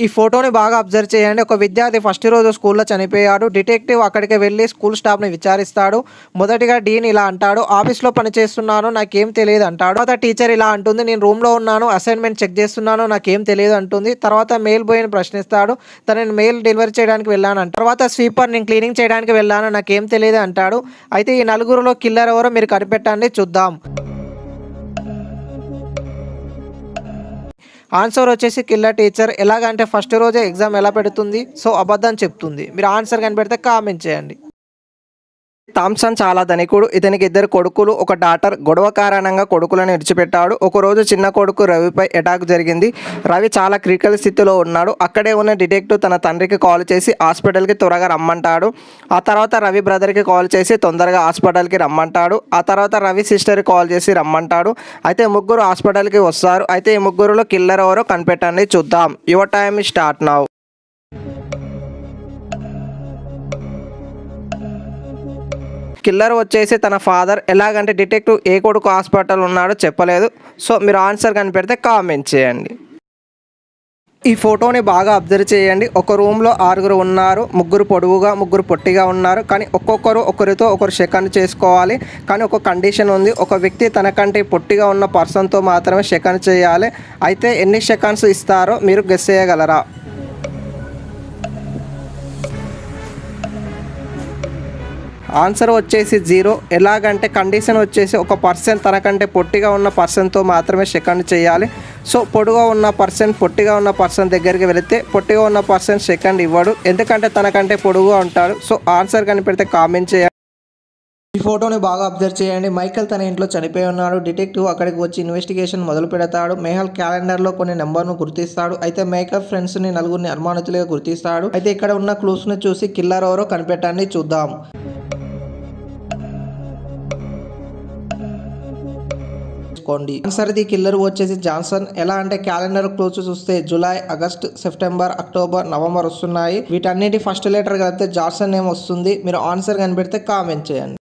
ఈ ఫోటోని బాగా అబ్జర్వ్ చేయండి. ఒక విద్యార్థి ఫస్ట్ రోజు స్కూల్లో చనిపోయాడు. డిటెక్టివ్ అక్కడికి వెళ్ళి స్కూల్ స్టాఫ్ని విచారిస్తాడు. మొదటిగా డీన్ ఇలా అంటాడు, ఆఫీస్లో పనిచేస్తున్నాను, నాకేం తెలియదు అంటాడు. తర్వాత టీచర్ ఇలా అంటుంది, నేను రూమ్లో ఉన్నాను, అసైన్మెంట్ చెక్ చేస్తున్నాను, నాకేం తెలియదు అంటుంది. తర్వాత మెయిల్ బాయ్ని ప్రశ్నిస్తాడు, తనని మెయిల్ డెలివరీ చేయడానికి వెళ్ళాను అంటాడు. తర్వాత స్వీపర్, నేను క్లీనింగ్ చేయడానికి వెళ్ళాను, నాకేం తెలియదు అంటాడు. అయితే ఈ నలుగురిలో కిల్లర్ ఎవరో మీరు కనిపెట్టండి, చూద్దాం. ఆన్సర్ వచ్చేసి కిల్లర్ టీచర్. ఎలాగంటే ఫస్ట్ రోజే ఎగ్జామ్ ఎలా పెడుతుంది, సో అబద్ధం చెప్తుంది. మీరు ఆన్సర్ కనిపెడితే కామెంట్ చేయండి. థామ్సన్ చాలా ధనికుడు. ఇతనికి 2 కొడుకులు, ఒక డాటర్. గొడవ కారణంగా కొడుకులను విడిచిపెట్టాడు. ఒకరోజు చిన్న కొడుకు రవిపై అటాక్ జరిగింది. రవి చాలా క్రిటికల్ స్థితిలో ఉన్నాడు. అక్కడే ఉన్న డిటెక్టివ్ తన తండ్రికి కాల్ చేసి హాస్పిటల్కి త్వరగా రమ్మంటాడు. ఆ తర్వాత రవి బ్రదర్కి కాల్ చేసి తొందరగా హాస్పిటల్కి రమ్మంటాడు. ఆ తర్వాత రవి సిస్టర్కి కాల్ చేసి రమ్మంటాడు. అయితే ముగ్గురు హాస్పిటల్కి వస్తారు. అయితే ఈ ముగ్గురులో కిల్లర్ ఎవరో కనిపెట్టండి, చూద్దాం. Your time start now. Killer వచ్చేసి తన ఫాదర్. ఎలాగంటే డిటెక్టివ్ ఏ కొడుకు హాస్పిటల్ ఉన్నాడో చెప్పలేదు. సో మీరు ఆన్సర్ కనిపెడితే కామెంట్ చేయండి. ఈ ఫోటోని బాగా అబ్జర్వ్ చేయండి. ఒక రూమ్లో 6 ఉన్నారు. 3 పొడవుగా, 3 పొట్టిగా ఉన్నారు. కానీ ఒక్కొక్కరు ఒకరితో ఒకరు సెకండ్ చేసుకోవాలి. కానీ ఒక కండిషన్ ఉంది, ఒక వ్యక్తి తనకంటే పొట్టిగా ఉన్న పర్సన్తో మాత్రమే సెకండ్ చేయాలి. అయితే ఎన్ని సెకండ్స్ ఇస్తారో మీరు గెస్ చేయగలరా? ఆన్సర్ వచ్చేసి 0. ఎలాగంటే కండిషన్ వచ్చేసి ఒక పర్సన్ తనకంటే పొట్టిగా ఉన్న పర్సన్తో మాత్రమే సెకండ్ చేయాలి. సో పొడుగా ఉన్న పర్సన్ పొట్టిగా ఉన్న పర్సన్ దగ్గరికి వెళితే పొట్టిగా ఉన్న పర్సన్ సెకండ్ ఇవ్వడు, ఎందుకంటే తనకంటే పొడుగుగా ఉంటాడు. సో ఆన్సర్ కనిపెడితే కామెంట్ చేయాలి. ఈ ఫోటోని బాగా అబ్జర్వ్ చేయండి. మైకల్ తన ఇంట్లో చనిపోయి ఉన్నాడు. డిటెక్టివ్ అక్కడికి వచ్చి ఇన్వెస్టిగేషన్ మొదలు పెడతాడు. మేహల్ క్యాలెండర్లో కొన్ని నెంబర్ను గుర్తిస్తాడు. అయితే మైకల్ ఫ్రెండ్స్ని 4 అనుమానితులుగా గుర్తిస్తాడు. అయితే ఇక్కడ ఉన్న క్లూస్ని చూసి కిల్లర్ ఎవరో కనిపెట్టండి, చూద్దాం. ఆన్సర్ ది కిల్లర్ వచ్చేసి జాన్సన్. ఎలా అంటే క్యాలెండర్ క్లోజ్ చూస్తే July, August, September, October, November వస్తున్నాయి. వీటన్నిటి ఫస్ట్ లెటర్ కలిపితే జాన్సన్ నేమ్ వస్తుంది. మీరు ఆన్సర్ కనిపెడితే కామెంట్ చేయండి.